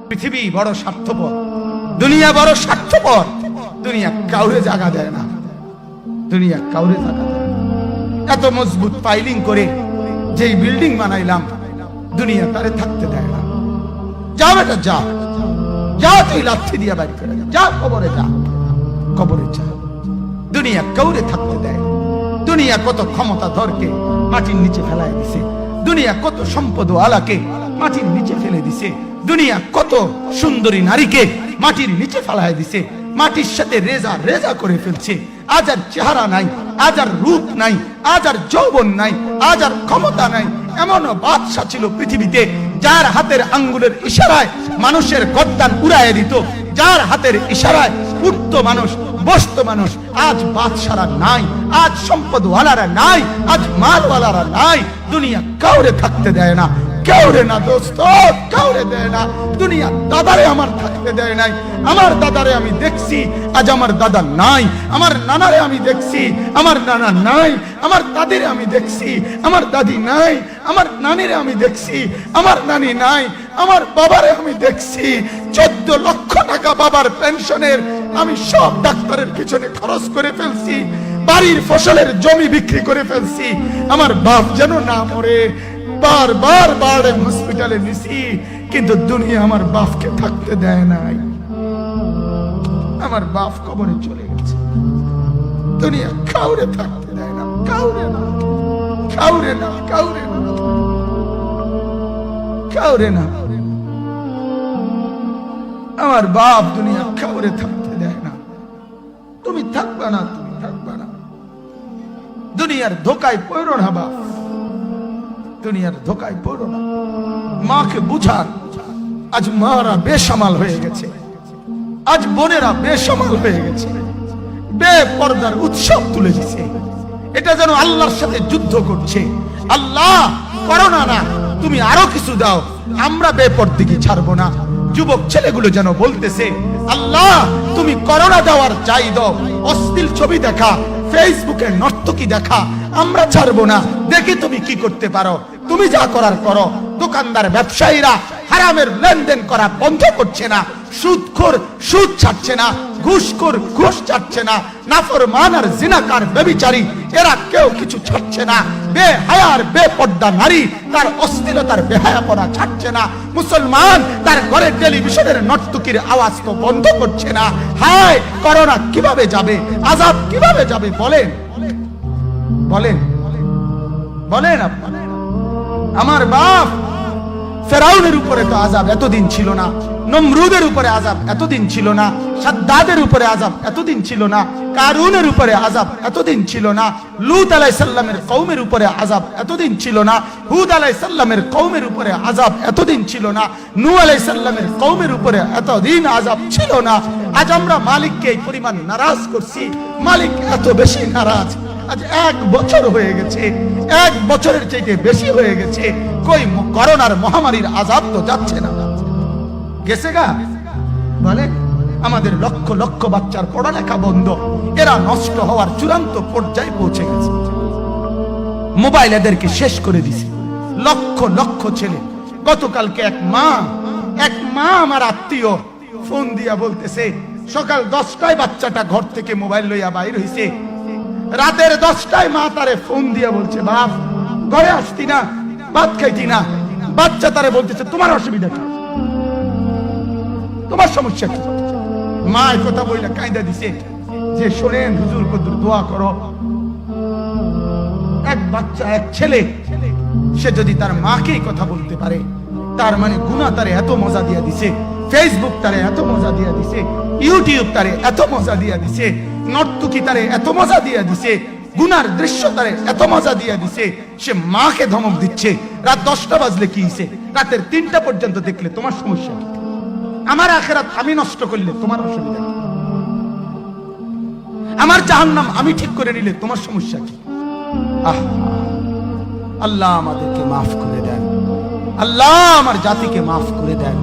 পৃথিবী বড় স্বার্থপর, দুনিয়া বড় স্বার্থপর। দুনিয়া কাউরে জায়গা দেয় না, দুনিয়া কাউরে জায়গা দেয় না। এত মজবুত পাইলিং করে যেই বিল্ডিং বানাইলাম, দুনিয়া তারে থাকতে দেয় না। যা বেটা যা, যা তুই লাথি দিয়া বাড়ি করে যা, কবরে যা, কবরে যা। দুনিয়া কাউরে থাকতে দেয় না। দুনিয়া কত ক্ষমতা ধরকে মাটির নিচে ফেলায় দিছে, দুনিয়া কত সম্পদ আলাকে মাটির নিচে ফেলে দিছে, দুনিয়া কত সুন্দরী নারীকে মাটির নিচে ফেলায় দিছে, মাটির সাথে রেজা রেজা করে ফেলছে। আজ আর চেহারা নাই, আজ আর রূপ নাই, আজ আর যৌবন নাই, আজ আর ক্ষমতা নাই। এমন বাদশা ছিল পৃথিবীতে যার হাতের আঙ্গুলের ইশারায় মানুষের গর্দান উড়াইয়া দিত, যার হাতের ইশারায় উঠত মানুষ, বসত মানুষ। আজ বাদশারা নাই, আজ সম্পদওয়ালারা নাই, আজ মালওয়ালারা নাই। দুনিয়া কাউরে থাকতে দেয় না, কাউরে না দোস্ত, কাউরে দেয় না। দুনিয়া দাদারে আমার থাকতে দেয় নাই। আমার দাদারে আমি দেখছি, আজ আমার দাদা নাই। আমার নানারে আমি দেখছি, আমার নানা নাই। আমার দাদিরে আমি দেখছি, আমার দাদি নাই। আমার নানিরে আমি দেখছি, আমার নানি নাই। আমার বাবারে আমি দেখছি, 14 লক্ষ টাকা বাবার পেনশনের আমি সব ডাক্তারের পিছনে খরচ করে ফেলছি, বাড়ির ফসলের জমি বিক্রি করে ফেলছি। আমার বাপ যেন না মরে বারবার বারে হসপিটালে নিছি, কিন্তু দুনিয়া আমার বাপকে থাকতে দেয় নাই। আমার বাপ কবরে চলে গেছে, দুনিয়া কাউরে থাকতে দেয় না, কাউরে না, কাউরে না, কাউরে না, কাউরে না। আমার বাপ দুনিয়া কাউরে থাকতে দেয় না। তুমি থাকবা না, তুমি থাকবা না। দুনিয়ার ধোকায় পড়ো না বাপ, দুনিয়ার ধোকায় পড়ো না। মাকে বুঝান, আজ মারা বেসামাল হয়ে গেছে, আজ বোনেরা বেসামাল হয়ে গেছে, বেপরদার উৎসব তুলে দিছে। এটা যেন আল্লাহর সাথে যুদ্ধ করছে। আল্লাহ করোনা না, তুমি আরো কিছু দাও, আমরা বেপরদিকে ছাড়বো না। যুবক ছেলেগুলো যেন বলতেছে, আল্লাহ তুমি করোনা দেওয়ার চাই দাও, অশ্লীল ছবি দেখা, ফেসবুকে নর্তকী দেখা আমরা ছাড়বো না। দেখি তুমি কি করতে পারো, তুমি যা করার করো। দোকানদার ব্যবসায়ীরা হারামের লেনদেন করা বন্ধ করছে না, সুদখোর সুদ ছাড়ছে না, ঘুষখোর ঘুষ ছাড়ছে না, নাফরমান আর জিনাকার ব্যভিচারী এরা কেউ কিছু ছাড়ছে না। বেহায়ার বেপর্দা নারী তার অশ্লীলতার বেহায়াপনা ছাড়ছে না। মুসলমান তার ঘরে টেলিভিশনের নর্তকীর আওয়াজ তো বন্ধ করছে না। হায় করোনা কিভাবে যাবে, আযাব কিভাবে যাবে বলেন, বলেন, বলেন আপনারা। আমার বাপ ফেরাউনের উপরে তো আযাব এতদিন ছিল না, নমরুদের উপরে আযাব এতদিন ছিল না, সাদ্দাদের উপরে আযাব এতদিন ছিল না, কারুনের উপরে আযাব এতদিন ছিল না, লূত আলাইহিস সালামের কওমের উপরে আযাব এতদিন ছিল না, হুদ আলাইহিস সালামের কওমের উপরে আযাব এতদিন ছিল না, নূহ আলাইহিস সালামের কওমের উপরে এতদিন আযাব ছিল না। আজ আমরা মালিককে এই পরিমাণ নারাজ করছি, মালিক এত বেশি নারাজ। আজ 1 বছর হয়ে গেছে, 1 বছরের চাইতে বেশি হয়ে গেছে, কই করোনার মহামারীর আযাব তো যাচ্ছে না, গেছে গা বলে। আমাদের লক্ষ লক্ষ বাচ্চার পড়ালেখা বন্ধ, এরা নষ্ট হওয়ার চূড়ান্ত পর্যায়ে পৌঁছে গেছে। মোবাইল এদেরকে শেষ করে দিছে, লক্ষ লক্ষ ছেলে। গতকালকে এক মা আমার আত্মীয় ফোন দিয়া বলতেছে, সকাল 10টায় বাচ্চাটা ঘর থেকে মোবাইল লইয়া বাইর হইছে, রাতের 10টায় মা তারে ফোন দিয়া বলছে, বাপ ঘরে আসতি না, ভাত খাইতি না। বাচ্চা তারে বলতেছে, তোমার অসুবিধা কি, তোমার সমস্যা কি? মা এই কথা বইলা কাঁদা দিছে যে, শোনেন হুজুর কদ্দুর দোয়া করো। এক বাচ্চা, এক ছেলে, সে যদি তার মাকে কথা বলতে পারে, তার মানে গুনাহ তারে এত মজা দিয়া দিছে, ফেসবুক তারে এত মজা দিয়া দিছে, ইউটিউব তারে এত মজা দিয়া দিছে, নর্তকী তারে এত মজা দিয়া দিছে, গুনার দৃশ্য তারে এত মজা দিয়া দিছে, সে মাকে ধমক দিচ্ছে। রাত 10টা বাজলে কি হইছে, রাতের 3টা পর্যন্ত দেখলে তোমার সমস্যা কি? আমার আখিরাত আমি নষ্ট করলে তোমার অসুবিধা কি? আমার জাহান্নাম আমি ঠিক করে নিলে তোমার সমস্যা কি? আল্লাহ আমাদেরকে মাফ করে দেন, আল্লাহ আমার জাতিকে মাফ করে দেন।